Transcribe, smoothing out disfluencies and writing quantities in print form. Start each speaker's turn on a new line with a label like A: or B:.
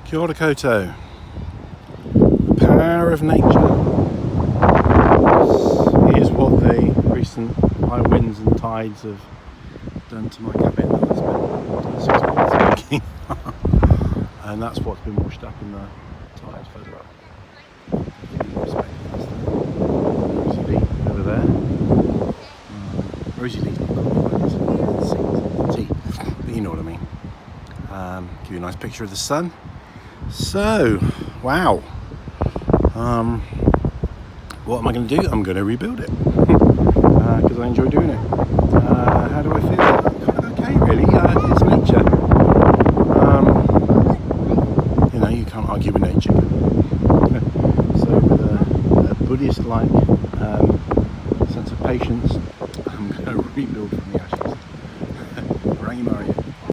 A: Kia ora koutou. The power of nature is what the recent high winds and tides have done to my cabin that I spent 6 months making. And that's what's been washed up in the tides photograph. Rosie Lee over there. Rosie Lee's not got tea, but you know what I mean. Give you a nice picture of the sun. So, wow. What am I going to do? I'm going to rebuild it because I enjoy doing it. How do I feel? Kind of okay, really. It's nature. You know, you can't argue with nature. So, with a Buddhist-like sense of patience